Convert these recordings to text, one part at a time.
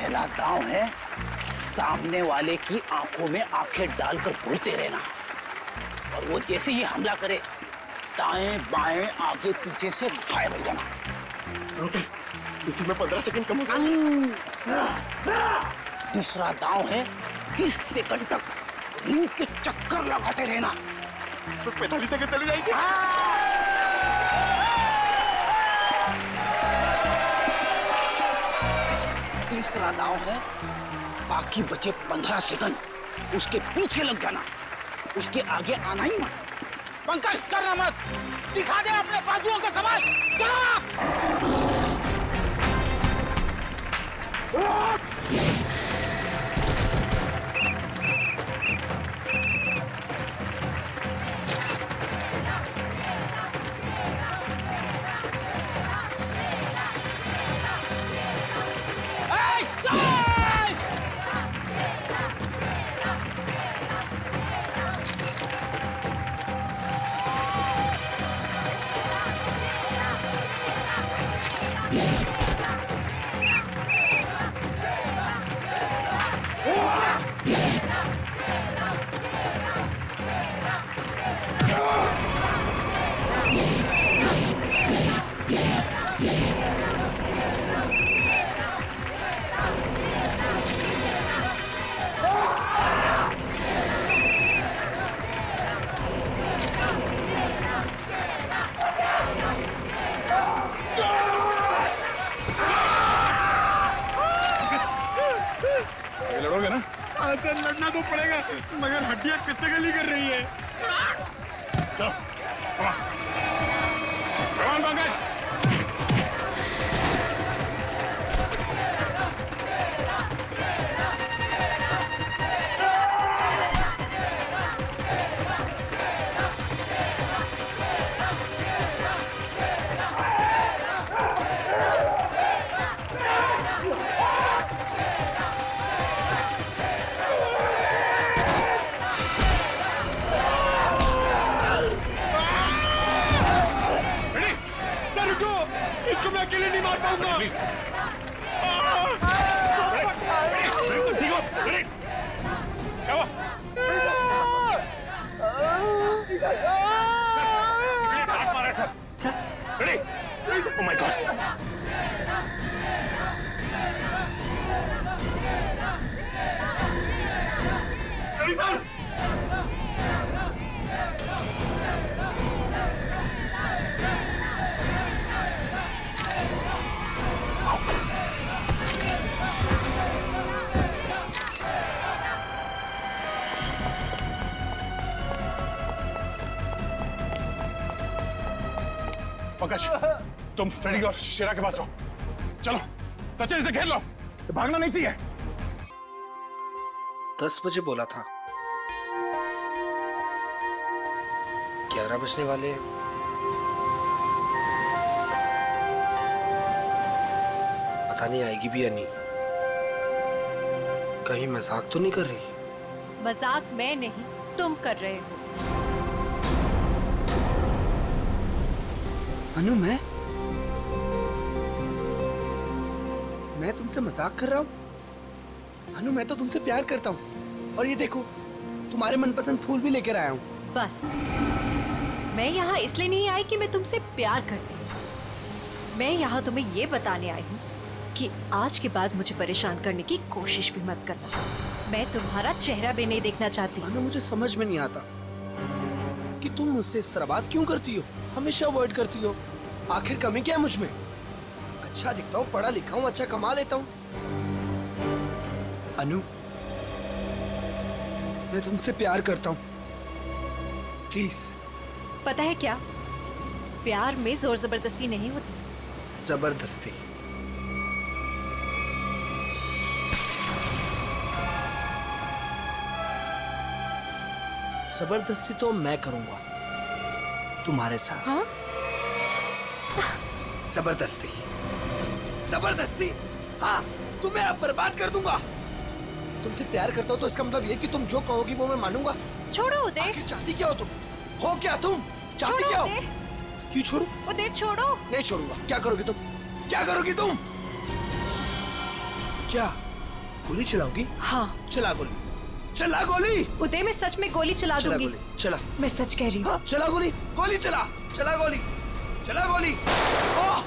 पहला दांव है सामने वाले की आंखों में आंखें डालकर घूरते रहना, और वो जैसे ही हमला करे दाएं बाएं आगे पीछे से गायब हो जाना। इसी में 15 सेकंड कम हो गए। तीसरा दांव है 30 सेकंड तक रिंग के चक्कर लगाते रहना। तो 45 सेकंड चली जाएगी। तीसरा दांव है बाकी बचे 15 सेकंड उसके पीछे लग जाना, उसके आगे आना ही मत। पंकज करना मत, दिखा दे अपने बाजुओं का कमाल। चलो लड़ोगे ना? अच्छा, लड़ना तो पड़ेगा, मगर हड्डियां कितने गली कर रही है। चलो, पंकज। इसको मैं अकेले नहीं मार पाऊंगा। प्लीज। ठीक हो? क्या हुआ? इसने हाथ मारा था। Ready? Oh my God! Ready sir? Pankaj, तुम फ्रेडी और शेरा के पास रहो। चलो, सचिन से घेर लो, भागना नहीं चाहिए। 10 बजे बोला था, 11 बजने वाले हैं। पता नहीं आएगी भी या नहीं। कहीं मजाक तो नहीं कर रही? मजाक मैं नहीं, तुम कर रहे हो। अनु, मैं तुमसे मजाक कर रहा हूँ? अनु, मैं तो तुमसे प्यार करता हूँ, और ये देखो तुम्हारे मनपसंद फूल भी लेकर आया हूँ। बस, मैं यहाँ इसलिए नहीं आई कि मैं तुमसे प्यार करती हूँ। मैं यहाँ तुम्हें ये बताने आई हूँ कि आज के बाद मुझे परेशान करने की कोशिश भी मत करना। मैं तुम्हारा चेहरा भी नहीं देखना चाहती। अनु, मुझे समझ में नहीं आता कि तुम मुझसे इस तरह बात क्यों करती हो, हमेशा अवॉइड करती हो। आखिर कमी क्या है मुझ में? अच्छा दिखता हूँ, पढ़ा लिखा हूँ, अच्छा कमा लेता हूँ। अनु, मैं तुमसे प्यार करता हूँ, प्लीज। पता है क्या, प्यार में जोर जबरदस्ती नहीं होती। जबरदस्ती? जबरदस्ती तो मैं करूंगा तुम्हारे साथ। हाँ? जबरदस्ती, जबरदस्ती, हाँ, तुम्हें अब बर्बाद कर दूंगा। तुमसे प्यार करता हूँ तो इसका मतलब ये कि तुम जो कहोगी वो मैं मानूंगा। छोड़ो उदय। आखिर चाहती क्या हो तुम? हो क्या तुम? चाहती क्या हो? क्यों छोड़ू? उदय छोड़ो। नहीं छोड़ूंगा। क्या करोगी तुम? क्या करोगी तुम? क्या गोली चलाओगी? हाँ चला गोली, चला गोली, उदय, मैं सच में गोली चला चला दूंगी। गोली, चला। मैं सच कह रही हूँ। हाँ, चला गोली, गोली चला, चला गोली, चला गोली। ओह!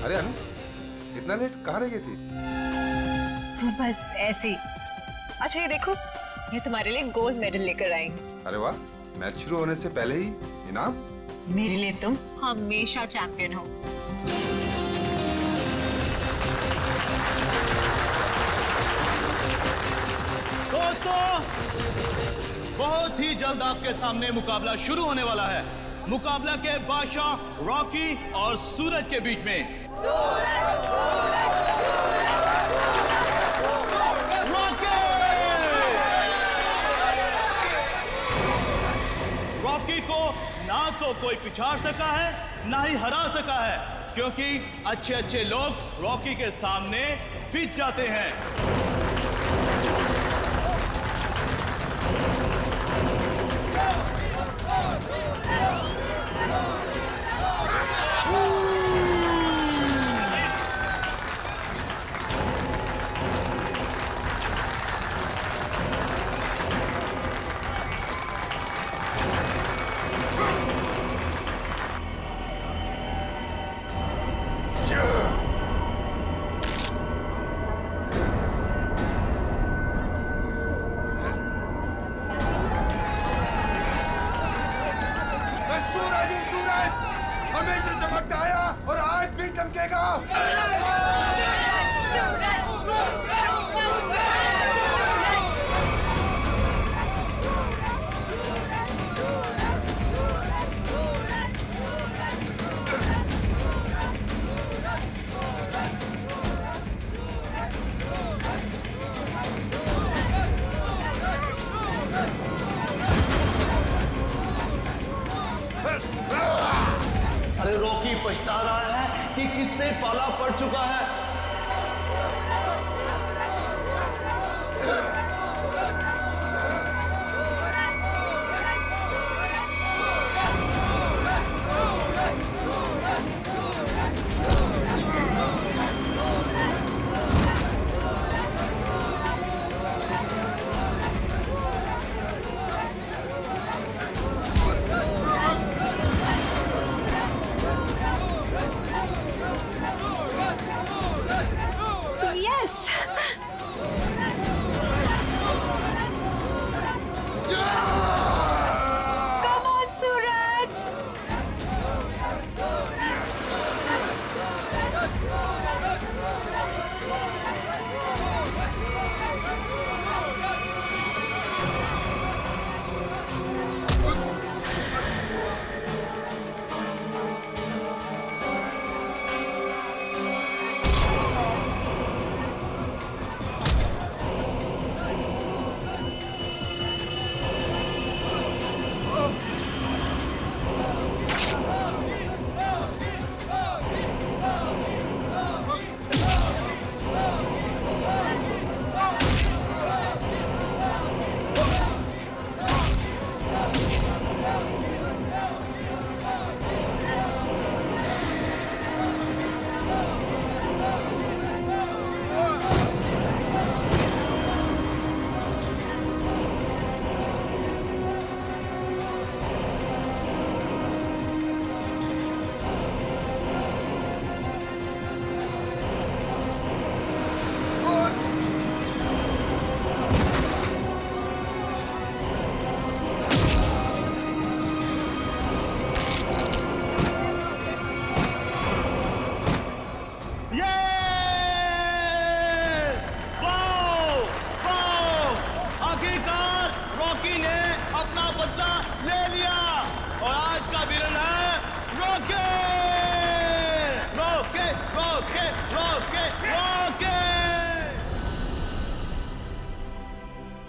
अरे अनु, इतना लेट कहाँ रह गई थी? बस ऐसे ही। अच्छा ये देखो, मैं तुम्हारे लिए गोल्ड मेडल लेकर आई हूँ। अरे वाह, मैच शुरू होने से पहले ही इनाम? मेरे लिए तुम हमेशा चैंपियन हो। दोस्तों, बहुत ही जल्द आपके सामने मुकाबला शुरू होने वाला है। मुकाबला के बादशाह रॉकी और सूरज के बीच में। रॉकी को ना तो कोई पिछाड़ सका है ना ही हरा सका है, क्योंकि अच्छे अच्छे लोग रॉकी के सामने पिट जाते हैं। हमेशा चमकता आया और आज भी चमकेगा। अरे रॉकी पछता रहा है कि किससे पाला पड़ चुका है।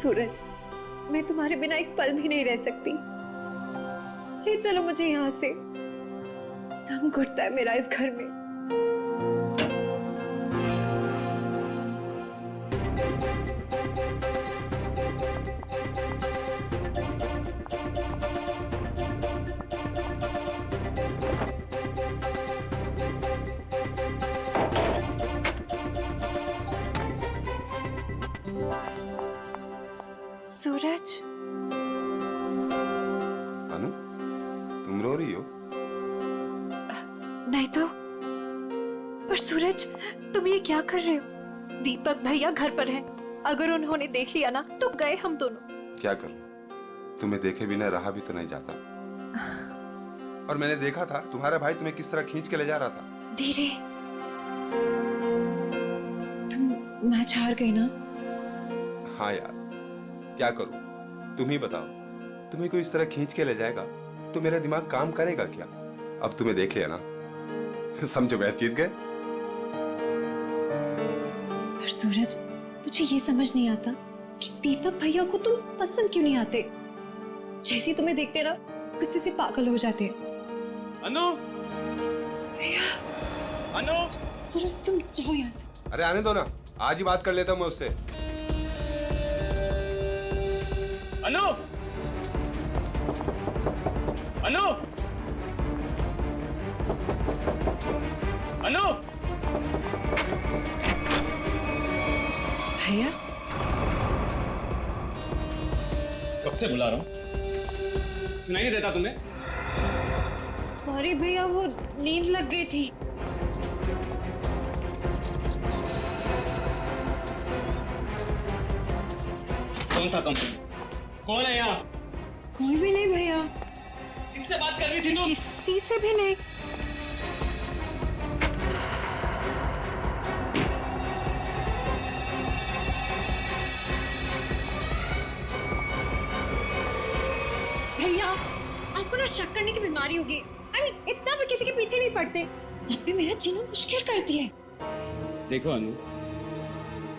सूरज, मैं तुम्हारे बिना एक पल भी नहीं रह सकती। ले चलो मुझे यहाँ से, दम घुटता है मेरा इस घर में। सूरज, अनु, तुम रो रही हो? नहीं तो। पर सूरज, तुम ये क्या कर रहे हो? दीपक भैया घर पर हैं। अगर उन्होंने देख लिया ना तो गए हम दोनों। क्या करूं? तुम्हें देखे बिना रहा भी तो नहीं जाता। और मैंने देखा था तुम्हारा भाई तुम्हें किस तरह खींच के ले जा रहा था। धीरे। तुम मैच हार गई ना? हाँ यार, क्या करूं? तुम ही बताओ। तुम्हें कोई इस तरह खींच के ले जाएगा तो मेरा दिमाग काम करेगा क्या? अब तुम्हें देख लिया ना, समझो मैच जीत गए। पर सूरज, मुझे ये समझ नहीं आता कि दीपक भैया को तुम पसंद क्यों नहीं आते। जैसे ही तुम्हें देखते ना गुस्से से पागल हो जाते हैं। अनु, भैया, अनु, सूरज तुम जाओ यहाँ से। अरे आने दो ना, आज ही बात कर लेता हूं मैं उससे। अनु, अनु, अनु, भैया, कब से बुला रहा हूं, सुनाई नहीं देता तुम्हें? सॉरी भैया, वो नींद लग गई थी। कौन था कंपनी? कौन है यहाँ? कोई भी नहीं भैया। किससे बात कर रही थी तुम? किसी से भी नहीं। भैया, आपको ना शक करने की बीमारी होगी। इतना भी किसी के पीछे नहीं पड़ते। आपने मेरा जीना मुश्किल कर दिया है। देखो अनु,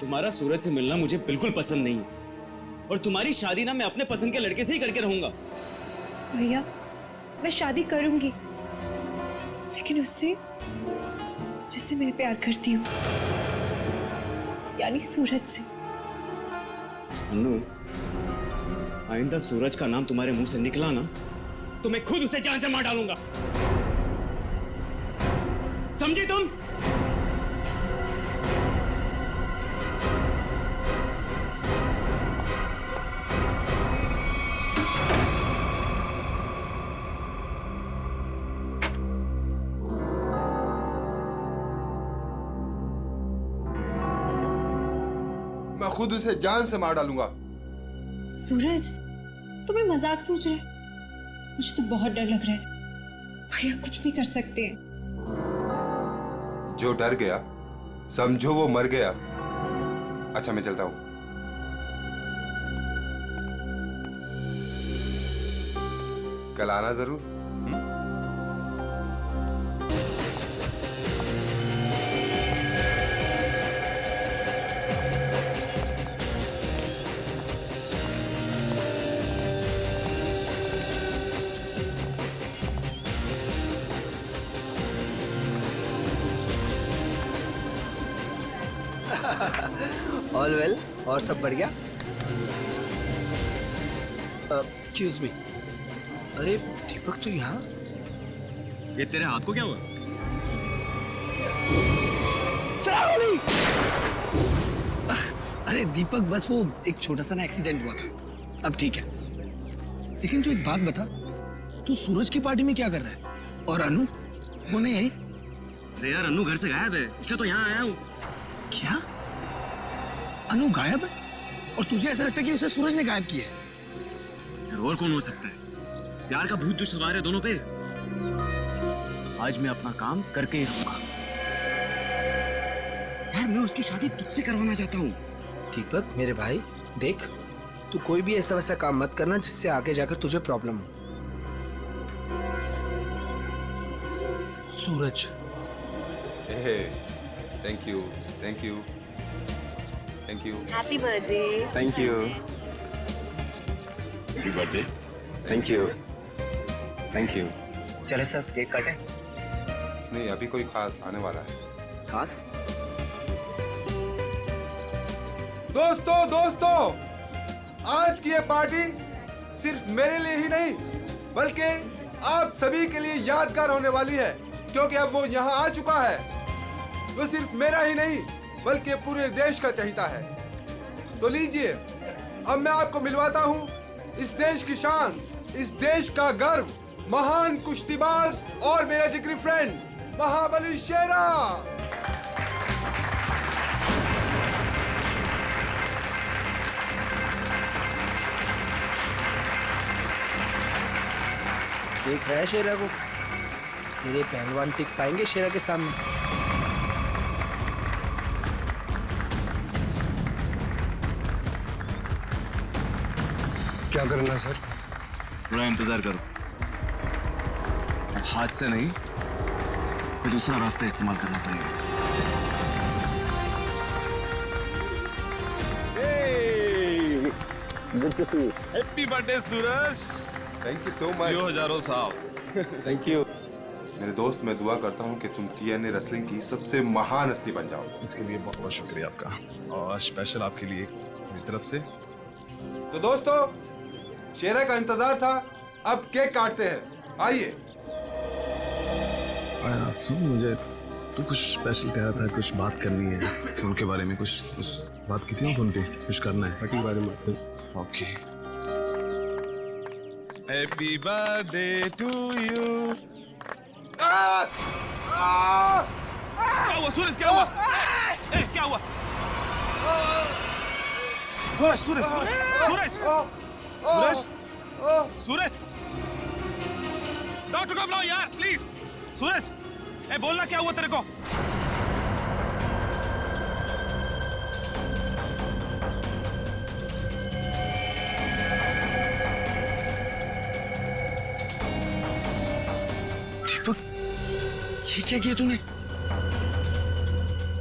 तुम्हारा सूरज से मिलना मुझे बिल्कुल पसंद नहीं है और तुम्हारी शादी ना मैं अपने पसंद के लड़के से ही करके रहूंगा। भैया, मैं शादी करूंगी, लेकिन उससे जिससे मैं प्यार करती हूँ, यानी सूरज से। अनु, आइंदा सूरज का नाम तुम्हारे मुंह से निकला ना तो मैं खुद उसे जान से मार डालूंगा। समझी तुम? मैं खुद उसे जान से मार डालूंगा। सूरज, तुम्हें मजाक सोच रहे? मुझे तो बहुत डर लग रहा है। भैया कुछ भी कर सकते हैं। जो डर गया समझो वो मर गया। अच्छा मैं चलता हूं। कल आना जरूर। ऑल वेल, और सब बढ़िया? एक्सक्यूज मी, अरे दीपक तो यहाँ? ये तेरे हाथ को क्या हुआ? अरे दीपक, बस वो एक छोटा सा ना एक्सीडेंट हुआ था, अब ठीक है। लेकिन तू एक बात बता, तू सूरज की पार्टी में क्या कर रहा है? और अनु वो नहीं आई? अरे यार, अनु घर से गायब है, इसलिए तो यहाँ आया हूँ। क्या? अनु गायब है? और तुझे ऐसा लगता है कि उसे सूरज ने गायब किया है? यार और कौन हो सकता है? प्यार का भूत जो सवार है दोनों पे। आज मैं अपना काम करके ही रहूंगा। यार मैं उसकी शादी तुझसे करवाना चाहता हूँ। दीपक मेरे भाई, देख तू कोई भी ऐसा वैसा काम मत करना जिससे आगे जाकर तुझे प्रॉब्लम हो। Suraj, thank you, thank you, thank you. Happy birthday. Thank you. Happy birthday. Thank you, thank you. चले सर केक काटे। नहीं, अभी कोई खास आने वाला है। खास? दोस्तों, आज की ये पार्टी सिर्फ मेरे लिए ही नहीं बल्कि आप सभी के लिए यादगार होने वाली है, क्योंकि अब वो यहाँ आ चुका है। वो सिर्फ मेरा ही नहीं बल्कि पूरे देश का चहेता है। तो लीजिए, अब मैं आपको मिलवाता हूँ इस देश की शान, इस देश का गर्व, महान कुश्तीबाज और मेरा जिगरी फ्रेंड महाबली शेरा। देख रहा है शेरा को? मेरे पहलवान टिक पाएंगे शेरा के सामने? क्या करना सर? थोड़ा इंतजार करो। हाथ से नहीं, कोई दूसरा रास्ता इस्तेमाल करना पड़ेगा। Happy birthday Suraj. Thank you so much. जियो हजारों साल। थैंक यू मेरे दोस्त। मैं दुआ करता हूँ कि तुम TNA रेसलिंग की सबसे महान हस्ती बन जाओ। इसके लिए बहुत बहुत शुक्रिया आपका, और स्पेशल आपके लिए मेरी तरफ से। तो दोस्तों, शेरा का इंतजार था, अब केक काटते हैं। आइए। सुन, मुझे तू कुछ स्पेशल कह रहा था, कुछ बात करनी है फोन के बारे में। कुछ बात की थी ना फोन पे, कुछ करना है के बारे में। Okay. Happy birthday to you. क्या हुआ सूरज? क्या हुआ? क्या हुआ? सूरज सूरज सूरज सूरज सूरज, डॉक्टर को बुलाओ यार प्लीज। सूरज, बोलना क्या हुआ तेरे को? दीपक, ये क्या किया तूने?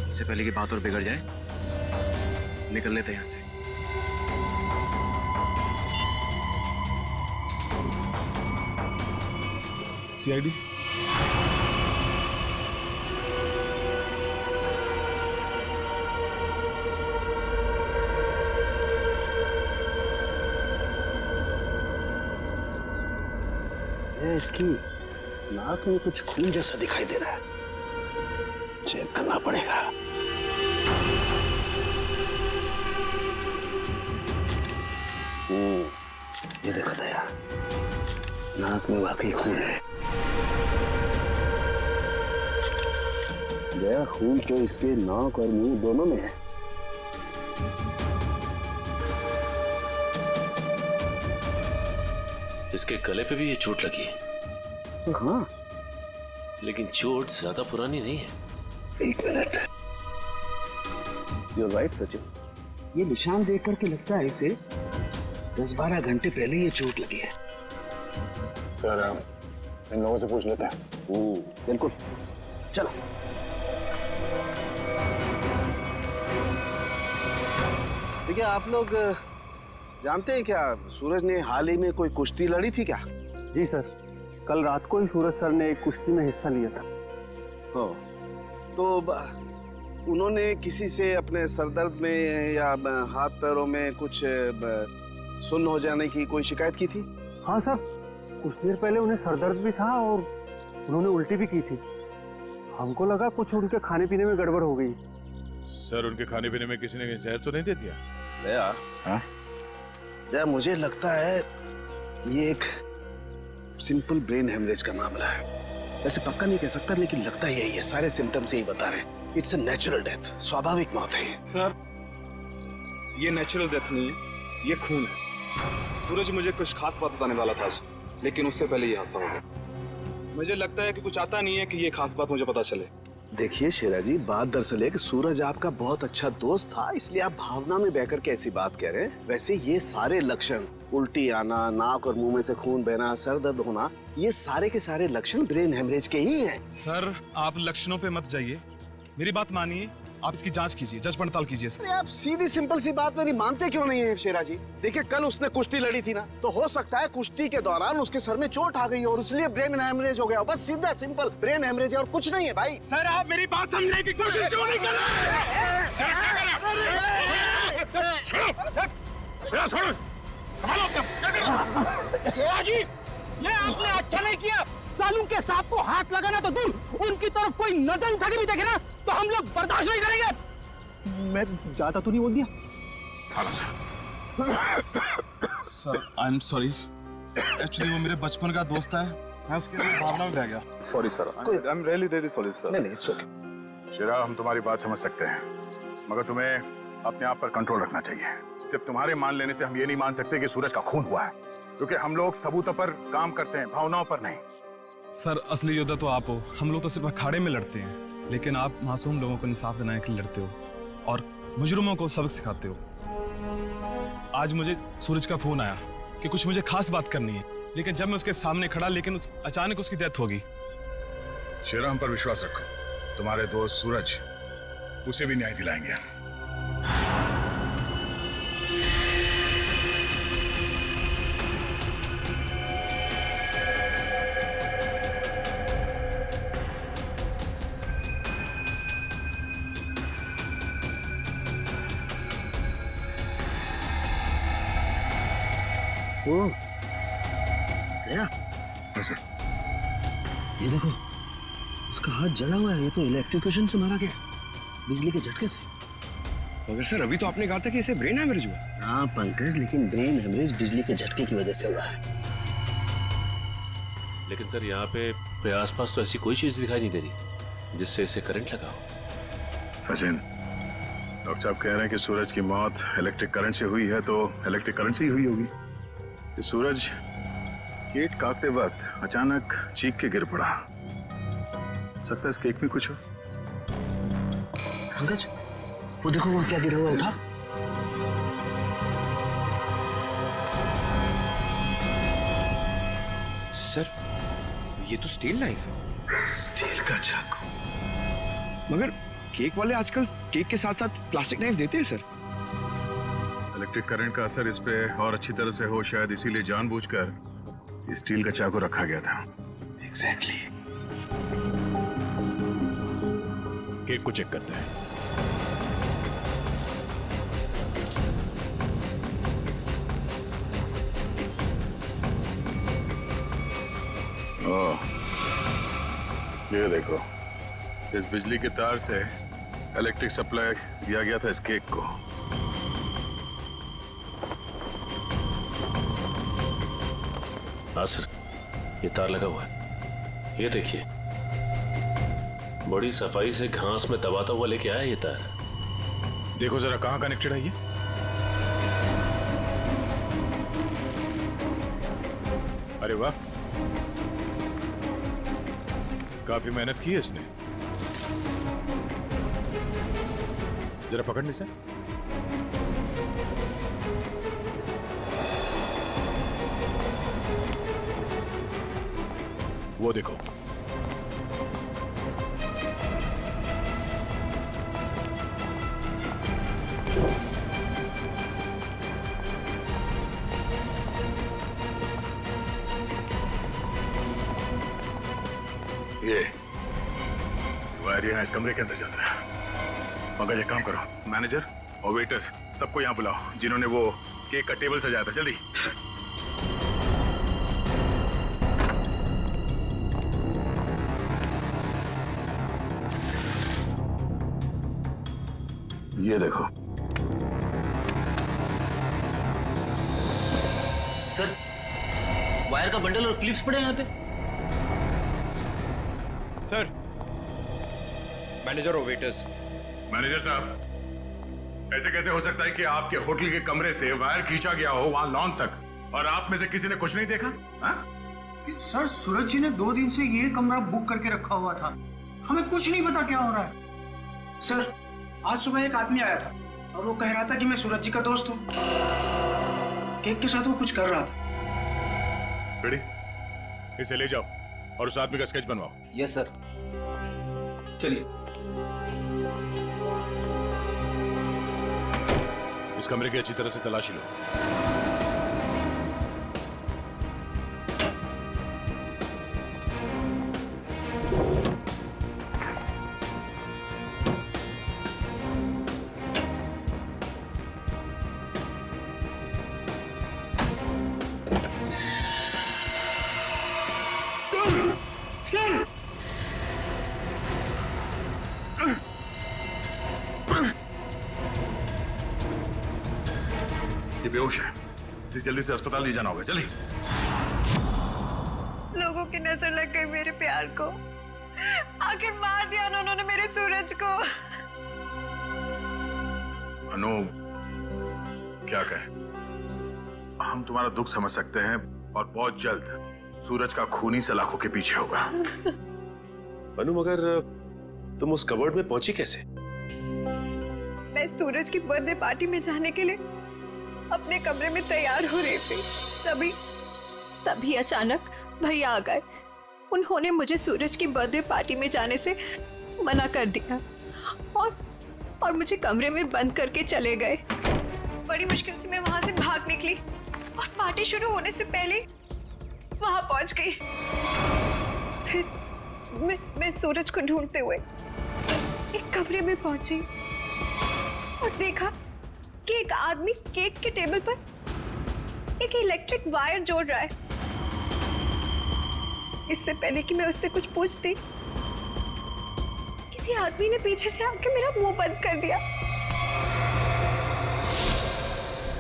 इससे पहले की बात और बिगड़ जाए, निकल लेते हैं यहाँ से। CID इसकी नाक में कुछ खून जैसा दिखाई दे रहा है, चेक करना पड़ेगा। ये देखो दया, नाक में वाकई खून है। दया, खून तो इसके नाक और मुंह दोनों में है। इसके गले पे भी ये चोट लगी है। हाँ, लेकिन चोट ज्यादा पुरानी नहीं है। एक मिनट। You're right, Sachin. ये निशान देख करके लगता है इसे 10-12 घंटे पहले ये चोट लगी है। सर, इन लोगों से पूछ लेते हैं। बिल्कुल, चलो। देखिए, आप लोग जानते हैं क्या, सूरज ने हाल ही में कोई कुश्ती लड़ी थी क्या? जी सर, कल रात को ही सूरज सर ने एक कुश्ती में हिस्सा लिया था। हो, तो उन्होंने किसी से अपने सरदर्द में या हाथ पैरों में कुछ सुन्न हो जाने की कोई शिकायत की थी? हाँ सर, कुछ देर पहले उन्हें सरदर्द भी था और उन्होंने उल्टी भी की थी। हमको लगा कुछ उनके खाने पीने में गड़बड़ हो गई। सर, उनके खाने पीने में किसी ने जहर तो नहीं दे दिया? दया, हाँ? दया, मुझे लगता है ये एक सिंपल ब्रेन हेमरेज का मामला है। वैसे पक्का नहीं कह सकता, लेकिन लगता यही है। सारे सिम्टम्स यही बता रहे हैं। इट्स अ नेचुरल डेथ, स्वाभाविक मौत है ये। सर, ये नेचुरल डेथ नहीं है, ये खून है। सूरज मुझे कुछ खास बात बताने वाला था आज, लेकिन उससे पहले ये हादसा हो गया। मुझे लगता है कि कुछ आता नहीं है कि ये खास बात मुझे पता चले। देखिए शेरा जी, बात दरअसल है कि सूरज आपका बहुत अच्छा दोस्त था, इसलिए आप भावना में बहकर के ऐसी बात कह रहे हैं। वैसे ये सारे लक्षण, उल्टी आना, नाक और मुंह में से खून बहना, सर दर्द होना, ये सारे के सारे लक्षण ब्रेन हेमरेज के ही हैं। सर, आप लक्षणों पे मत जाइए, मेरी बात मानिए। आप इसकी जांच कीजिए, जज पड़ताल कीजिए इसकी। आप सीधी सिंपल सी बात मेरी मानते क्यों नहीं है शेरा जी? देखिए कल उसने कुश्ती लड़ी थी ना, तो हो सकता है कुश्ती के दौरान उसके सर में चोट आ गई और इसलिए ब्रेन हेमरेज हो गया। बस सीधा सिंपल ब्रेन हेमरेज है और कुछ नहीं है भाई। सर आप मेरी बात समझने की कोशिश क्यों नहीं कर रहे? शेरा जी, ये आपने अच्छा नहीं किया। सालू के सांप को हाथ लगाना तो दूर, उनकी तरफ कोई नजर उठा के भी देखे ना तो हम लोग बर्दाश्त नहीं करेंगे। मैं ज्यादा तो नहीं बोल दिया? Sir I am sorry, actually वो मेरे बचपन का दोस्त है, मैं उसके लिए भावना में बह गया। Sorry sir, I am really sorry sir. नहीं इट्स ओके। शेरा, हम तुम्हारी बात समझ सकते हैं, मगर तुम्हें अपने आप पर कंट्रोल रखना चाहिए। सिर्फ तुम्हारे मान लेने से हम ये नहीं मान सकते कि सूरज का खून हुआ है, क्योंकि हम लोग सबूतों पर काम करते हैं, भावनाओं पर नहीं। सर असली योद्धा तो आप हो, हम लोग तो सिर्फ अखाड़े में लड़ते हैं, लेकिन आप मासूम लोगों को इंसाफ दिलाने के लिए लड़ते हो और मुजरिमों को सबक सिखाते हो। आज मुझे सूरज का फोन आया कि कुछ मुझे खास बात करनी है, लेकिन जब मैं उसके सामने खड़ा, लेकिन अचानक उसकी डेथ होगी। शेरा, हम पर विश्वास रखो, तुम्हारे दोस्त सूरज, उसे भी न्याय दिलाएंगे। ओ, गया? सर, ये देखो, इसका हाथ जला हुआ है। ये तो इलेक्ट्रिक्यूशन से मारा गया, बिजली के झटके से। मगर सर अभी तो आपने कहा था कि इसे ब्रेन हैमरेज हुआ। हाँ पंकज, लेकिन ब्रेन हेमरेज बिजली के झटके की वजह से हुआ है। लेकिन सर यहाँ पे आसपास तो ऐसी कोई चीज दिखाई नहीं दे रही जिससे इसे करंट लगा हो। सचिन, डॉक्टर साहब कह रहे हैं कि सूरज की मौत इलेक्ट्रिक करंट से हुई है, तो इलेक्ट्रिक करंट से ही हुई होगी। कि सूरज केक काटते वक्त अचानक चीख के गिर पड़ा। सकता है इस केक में कुछ हो। पंकज, वो देखो वो क्या गिरा हुआ, उठा। सर, ये तो स्टील नाइफ है। स्टील का चाकू। मगर केक वाले आजकल केक के साथ साथ प्लास्टिक नाइफ देते हैं सर। इलेक्ट्रिक करंट का असर इस पे और अच्छी तरह से हो, शायद इसीलिए जानबूझकर स्टील का चाकू रखा गया था। एग्जैक्टली। केक को चेक करते हैं। ओह, ये देखो, इस बिजली के तार से इलेक्ट्रिक सप्लाई दिया गया था इस केक को। हाँ सर, ये तार लगा हुआ है, ये देखिए, बड़ी सफाई से घास में दबाता हुआ लेके आया ये तार। देखो जरा कहाँ कनेक्टेड है ये। अरे वाह, काफी मेहनत की है इसने। जरा पकड़ने से। वो देखो, ये वायर यहाँ इस कमरे के अंदर जाता है। मगर ये काम करो, मैनेजर और वेटर सबको यहाँ बुलाओ जिन्होंने वो केक का टेबल सजाया था। जल्दी। ये देखो सर, वायर का बंडल और क्लिप्स पड़े हैं यहाँ पे। सर, मैनेजर और वेटर्स। मैनेजर साहब, ऐसे कैसे हो सकता है कि आपके होटल के कमरे से वायर खींचा गया हो वहां लॉन तक, और आप में से किसी ने कुछ नहीं देखा? सर, सूरज जी ने 2 दिन से ये कमरा बुक करके रखा हुआ था, हमें कुछ नहीं पता क्या हो रहा है। सर, आज सुबह एक आदमी आया था और वो कह रहा था कि मैं सूरज जी का दोस्त हूँ। केक के साथ वो कुछ कर रहा था। रेडी, इसे ले जाओ और उस आदमी का स्केच बनवाओ। Yes sir. चलिए। उस कमरे की अच्छी तरह से तलाशी लो। ये बेहोश है, इसे जल्दी से अस्पताल ले जाना होगा। जल्दी। लोगों की नजर लग गई मेरे प्यार को। आखिर मार दिया ना उन्होंने मेरे सूरज को। अनु, क्या कहें, हम तुम्हारा दुख समझ सकते हैं और बहुत जल्द सूरज का खूनी सलाखों के पीछे होगा। अनु, मगर तुम उस कबर्ड में पहुंची कैसे? मैं सूरज की बर्थडे पार्टी में जाने के लिए अपने कमरे में तैयार हो रही थी, तभी अचानक भैया आ गए। उन्होंने मुझे सूरज की बर्थडे पार्टी में जाने से मना कर दिया और मुझे कमरे में बंद करके चले गए। बड़ी मुश्किल से मैं वहां से भाग निकली और पार्टी शुरू होने से पहले वहां पहुंच गई। फिर मैं सूरज को ढूंढते हुए एक कमरे में पहुंची और देखा कि एक आदमी केक के टेबल पर एक इलेक्ट्रिक वायर जोड़ रहा है। इससे पहले कि मैं उससे कुछ पूछती, किसी आदमी ने पीछे से आके मेरा मुंह बंद कर दिया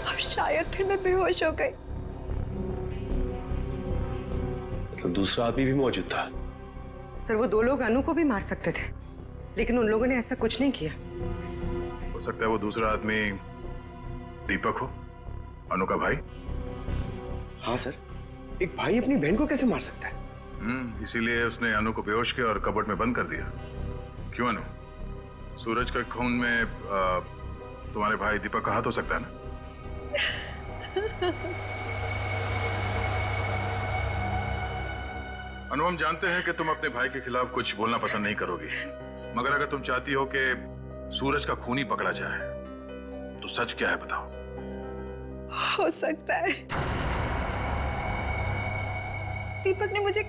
और शायद फिर मैं बेहोश हो गई। मतलब दूसरा आदमी भी मौजूद था? सर, वो 2 लोग अनु को भी मार सकते थे, लेकिन उन लोगों ने ऐसा कुछ नहीं किया। हो सकता है वो दूसरा आदमी दीपक हो, अनु का भाई। हाँ सर, एक भाई अपनी बहन को कैसे मार सकता है? इसीलिए उसने अनु को बेहोश किया और कबर्ड में बंद कर दिया। क्यों अनु, सूरज के खून में तुम्हारे भाई दीपक का हाथ हो सकता है ना? अनु, हम जानते हैं कि तुम अपने भाई के खिलाफ कुछ बोलना पसंद नहीं करोगी, मगर अगर तुम चाहती हो कि सूरज का खूनी पकड़ा जाए तो सच क्या है बताओ। हो सकता है दीपक ने मुझे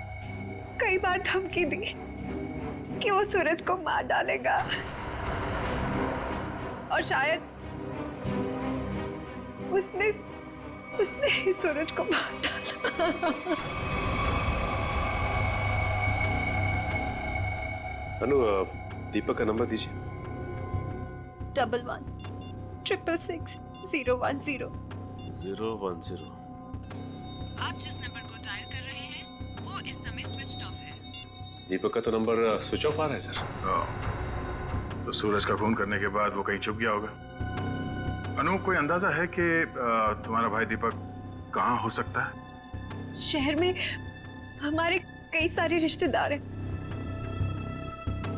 कई बार धमकी दी कि वो सूरज को मार डालेगा और शायद उसने ही सूरज को मार डाला। अनु, दीपक का नंबर दीजिए। 11-666-010। 010। आप जिस नंबर को डायल कर रहे हैं वो इस समय स्विच ऑफ है। दीपक का तो नंबर स्विच ऑफ आ रहा है सर। तो सूरज का खून करने के बाद वो कहीं छुप गया होगा। अनु, कोई अंदाजा है कि तुम्हारा भाई दीपक कहाँ हो सकता है? शहर में हमारे कई सारे रिश्तेदार हैं,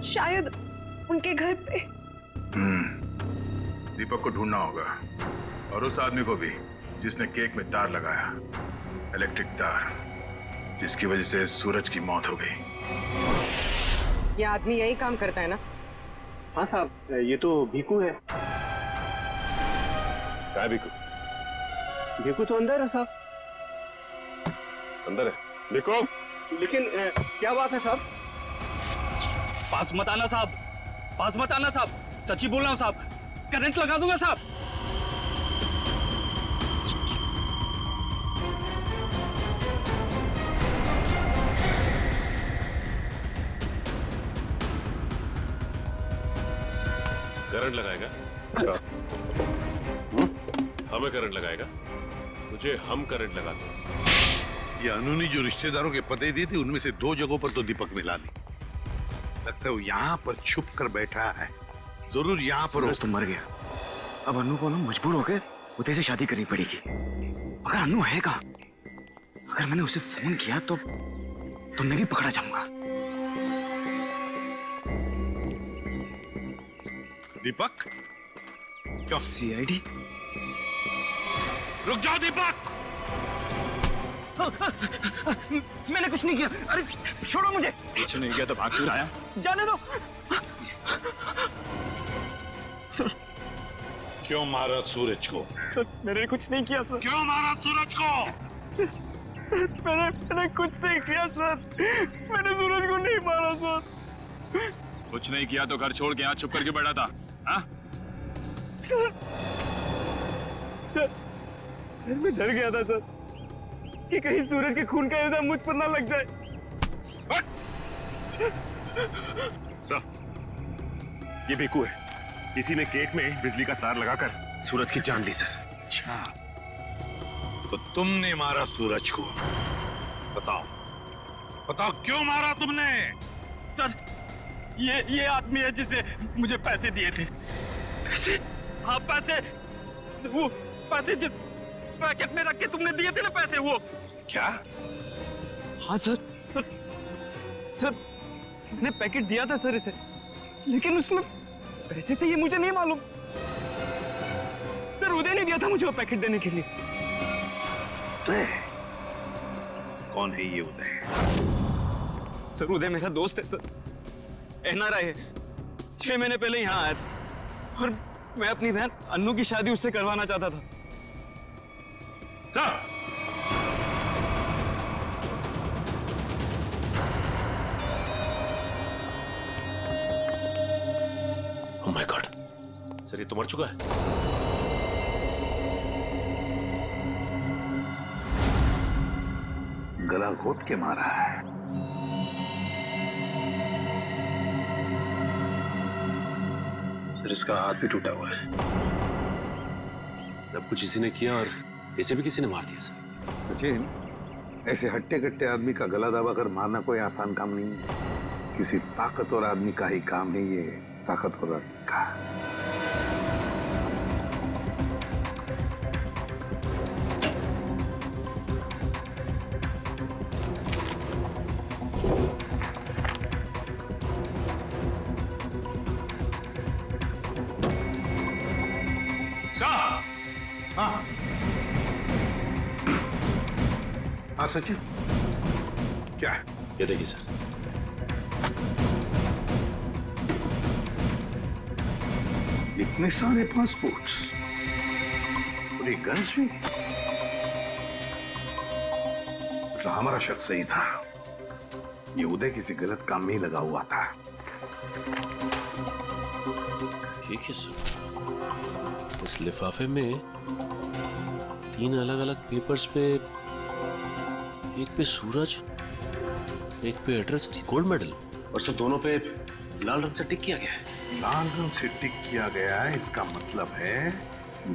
शायद उनके घर पे। दीपक को ढूंढना होगा और उस आदमी को भी जिसने केक में तार लगाया, इलेक्ट्रिक तार, जिसकी वजह से सूरज की मौत हो गई। ये आदमी यही काम करता है ना? हाँ साहब, ये तो भीकू है। क्या है भीकू? भीकू तो अंदर है साहब। अंदर है भीकू? लेकिन क्या बात है साहब? पास मत आना साहब, पास मत आना साहब, सच्ची बोल रहा हूं साहब, करंट लगा दूंगा साहब। करंट लगाएगा? हमें करंट लगाएगा? तुझे हम करंट लगाते हैं। ये अनु ने जो रिश्तेदारों के पते दिए थे उनमें से 2 जगहों पर तो दीपक मिला ली। लगता है वो यहाँ पर छुप कर बैठा है, जरूर यहाँ पर। तो मर गया, अब अनु को ना मजबूर होकर उदय से शादी करनी पड़ेगी। अगर अनु है कहाँ? अगर मैंने उसे फोन किया तो मैं भी पकड़ा जाऊंगा। दीपक? क्या? सीआईडी? रुक जाओ दीपक! मैंने कुछ नहीं किया। अरे छोड़ो मुझे। कुछ नहीं किया तो भाग क्यों आया? जाने दो। सर, क्यों मारा सूरज को? सर मैंने कुछ नहीं किया सर। क्यों मारा सूरज को? सर मैंने कुछ नहीं किया सर। मैंने सूरज को नहीं मारा सर। कुछ नहीं किया तो घर छोड़ के यहाँ चुप करके बैठा था? हाँ? सर मैं डर गया था सर कि कहीं सूरज के खून का इल्जाम मुझ पर ना लग जाए। सर ये बेकू है, इसी ने केक में बिजली का तार लगाकर सूरज की जान ली सर। अच्छा तो तुमने मारा सूरज को? बताओ क्यों मारा तुमने? सर ये आदमी है जिसने मुझे पैसे दिए थे। पैसे? हाँ पैसे, वो पैसे जिस पैकेट में रख के तुमने दिए थे ना पैसे, वो। क्या? हाँ सर मैंने पैकेट दिया था सर इसे, लेकिन उसमें पैसे थे ये मुझे नहीं मालूम। सर उदय ने दिया था मुझे वो पैकेट देने के लिए। उदय? कौन है ये उदय? सर उदय मेरा दोस्त है सर, एनआरआई है। 6 महीने पहले यहाँ आया था और मैं अपनी बहन अन्नू की शादी उससे करवाना चाहता था। Sir oh my God, sir ये तो मर चुका है। गला घोट के मारा है। सर इसका हाथ भी टूटा हुआ है। सब कुछ इसी ने किया और इसे भी किसी ने मार दिया सर। सचिन, ऐसे हट्टे कट्टे आदमी का गला दबाकर मारना कोई आसान काम नहीं है। किसी ताकतवर आदमी का ही काम है ये, ताकतवर आदमी का। हाँ सचिन, क्या है? ये देखिए सर। इतने सारे पासपोर्ट्स और ये गन्स भी। तो हमारा शक सही था, ये उदय किसी गलत काम में ही लगा हुआ था। ठीक है सर, इस लिफाफे में 3 अलग-अलग पेपर्स पे, एक पे सूरज, एक पे एड्रेस और गोल्ड मेडल, और सर दोनों पे लाल रंग से टिक किया गया है। लाल रंग से टिक किया गया है, इसका मतलब है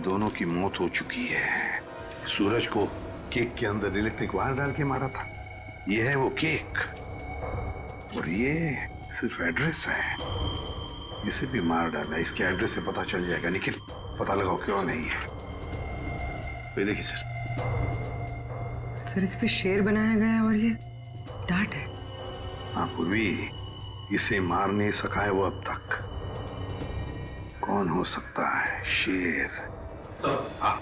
दोनों की मौत हो चुकी है। सूरज को केक के अंदर इलेक्ट्रिक वायर डाल के मारा था, ये है वो केक, और ये सिर्फ एड्रेस है, इसे भी मार डाला। इसके एड्रेस से पता चल जाएगा। निखिल, पता लगाओ क्यों नहीं है। ये देखिए सर। सर इस पे शेर बनाया गया है और ये डांट है। हाँ पूर्वी, इसे मार नहीं सका है वो अब तक। कौन हो सकता है? शेर। सर हाँ,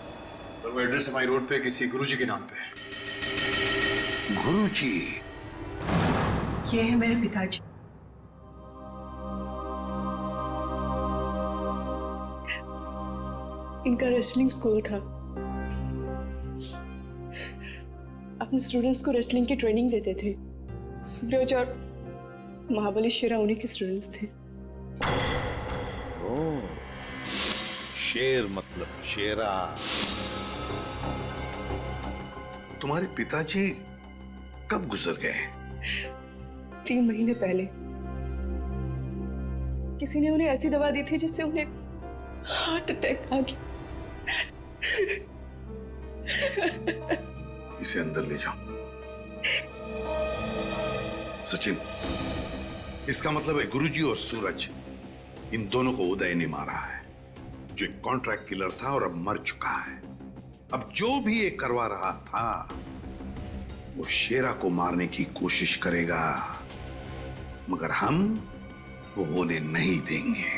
वो एड्रेस है माई रोड पे किसी गुरुजी के नाम पे। गुरुजी? ये है मेरे पिताजी। इनका रेसलिंग स्कूल था, अपने स्टूडेंट्स को रेसलिंग की ट्रेनिंग देते थे। सूरज और महाबली शेरा उन्हीं के स्टूडेंट्स थे। ओह, शेर मतलब शेरा। तुम्हारे पिताजी कब गुजर गए? 3 महीने पहले। किसी ने उन्हें ऐसी दवा दी थी जिससे उन्हें हार्ट अटैक आ गया। इसे अंदर ले जाओ। सचिन, इसका मतलब है गुरुजी और सूरज, इन दोनों को उदय ने मारा है, जो एक कॉन्ट्रैक्ट किलर था और अब मर चुका है। अब जो भी ये करवा रहा था वो शेरा को मारने की कोशिश करेगा, मगर हम वो होने नहीं देंगे।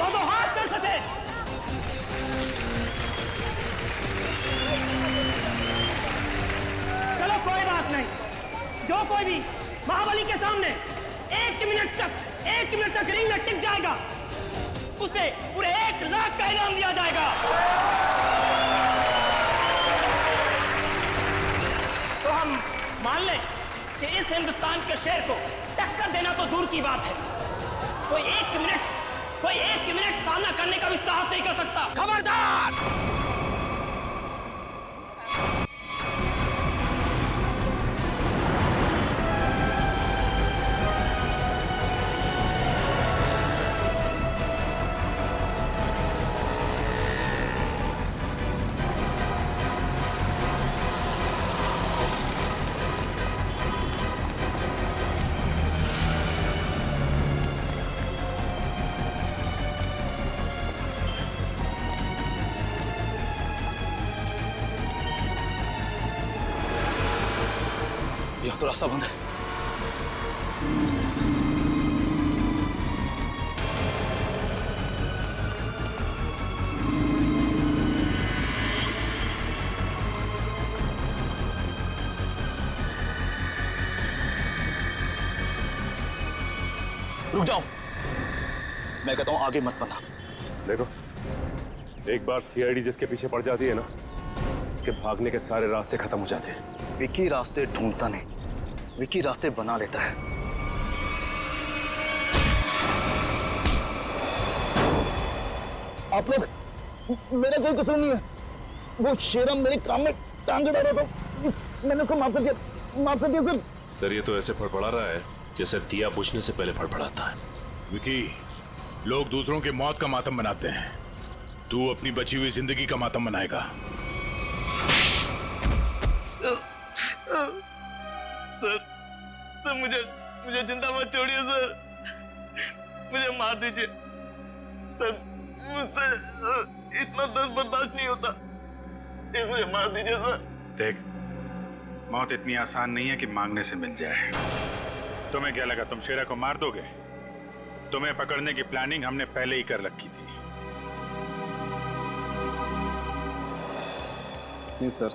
दो हाथ कैसे थे? चलो कोई बात नहीं, जो कोई भी महाबली के सामने 1 मिनट तक रिंग में टिक जाएगा उसे पूरे 1 लाख का इनाम दिया जाएगा। तो हम मान लें कि इस हिंदुस्तान के शेर को टक्कर देना तो दूर की बात है, कोई एक मिनट सामना करने का भी साहस नहीं कर सकता। खबरदार! यह तो रास्ता बंद है। रुक जाओ, मैं कहता हूं आगे मत बढ़ना। देखो, एक बार सीआईडी जिसके पीछे पड़ जाती है ना, कि भागने के सारे रास्ते खत्म हो जाते हैं। विकी रास्ते ढूंढता नहीं, विकी रास्ते बना लेता है। आप लोग, मेरा कोई कसूर नहीं है। वो शेरम मेरे काम में टांग अड़ा रहा था, मैंने उसको माफ कर दिया सर। सर ये तो ऐसे फड़फड़ा रहा है जैसे दिया बुझने से पहले फड़फड़ाता है। विकी, लोग दूसरों के मौत का मातम मनाते हैं, तू अपनी बची हुई जिंदगी का मातम मनाएगा। सर मुझे जिंदा मत छोड़िए सर, मुझे मार दीजिए सर, मुझसे इतना दर्द बर्दाश्त नहीं होता, मुझे मार दीजिए सर। देख, मौत इतनी आसान नहीं है कि मांगने से मिल जाए। तुम्हें क्या लगा तुम शेरा को मार दोगे? तुम्हें पकड़ने की प्लानिंग हमने पहले ही कर रखी थी। नहीं सर,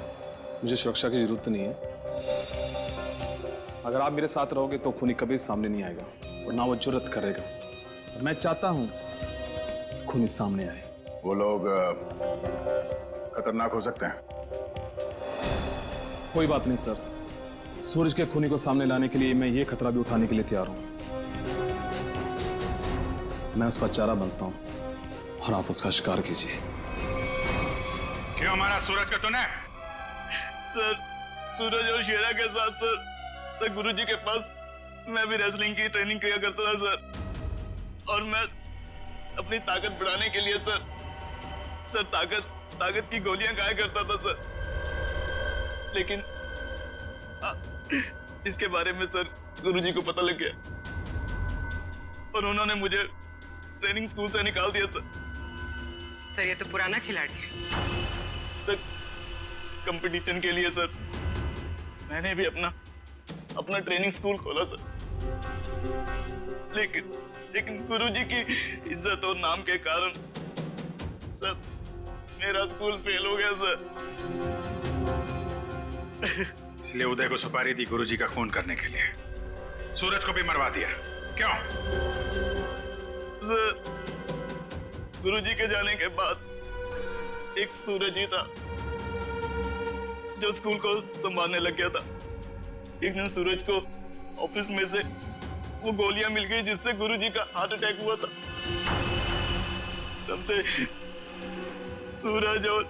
मुझे सुरक्षा की जरूरत नहीं है। अगर आप मेरे साथ रहोगे तो खूनी कभी सामने नहीं आएगा और ना वो जुर्रत करेगा। और मैं चाहता हूं कि खूनी सामने आए। वो लोग खतरनाक हो सकते हैं। कोई बात नहीं सर, सूरज के खूनी को सामने लाने के लिए मैं ये खतरा भी उठाने के लिए तैयार हूं। मैं उसका चारा बनता हूं और आप उसका शिकार कीजिए। क्यों मारा सूरज का तूने? सर, सूरज और शेरा के साथ सर गुरुजी के पास मैं भी रेसलिंग की ट्रेनिंग किया करता था सर, और मैं अपनी ताकत बढ़ाने के लिए सर ताकत की गोलियां खाया करता था सर। लेकिन इसके बारे में सर गुरुजी को पता लग गया और उन्होंने मुझे ट्रेनिंग स्कूल से निकाल दिया सर। ये तो पुराना खिलाड़ी है सर। कंपटीशन के लिए सर मैंने भी अपना ट्रेनिंग स्कूल खोला सर, लेकिन गुरुजी की इज्जत और नाम के कारण सर मेरा स्कूल फेल हो गया सर। इसलिए उदय को सुपारी दी गुरुजी का खून करने के लिए। सूरज को भी मरवा दिया क्यों? सर, गुरुजी के जाने के बाद एक सूरज ही था जो स्कूल को संभालने लग गया था। एक दिन सूरज को ऑफिस में से वो गोलियां मिल गई जिससे गुरुजी का हार्ट अटैक हुआ था। तब से सूरज और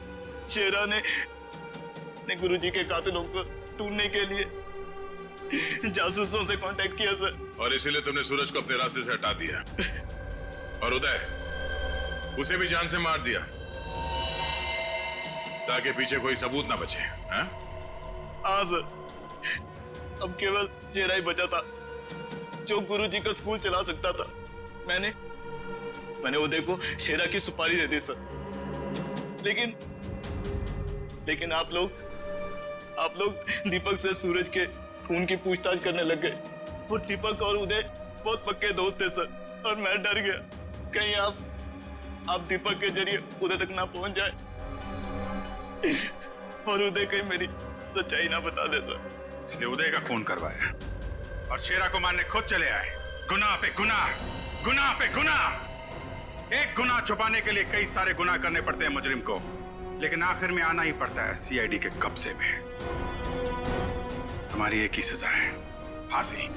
शेरा ने गुरुजी के कातिलों को ढूंढने के लिए जासूसों से कांटेक्ट किया सर। और इसीलिए तुमने सूरज को अपने रास्ते से हटा दिया और उदय उसे भी जान से मार दिया ताकि पीछे कोई सबूत ना बचे। हाँ सर, अब केवल शेरा ही बचा था जो गुरुजी का स्कूल चला सकता था। मैंने उदय को शेरा की सुपारी दे दी सर, लेकिन आप लोग दीपक से सूरज के खून की पूछताछ करने लग गए और दीपक और उदय बहुत पक्के दोस्त थे सर, और मैं डर गया कहीं आप दीपक के जरिए उदय तक ना पहुंच जाए और उदय कहीं मेरी सच्चाई ना बता दे सर। इसलिए उदय का खून करवाया और शेरा को मारने खुद चले आए। गुनाह पे गुनाह, गुनाह पे गुनाह। एक गुनाह छुपाने के लिए कई सारे गुनाह करने पड़ते हैं मुजरिम को, लेकिन आखिर में आना ही पड़ता है सीआईडी के कब्जे में। हमारी एक ही सजा है, फांसी।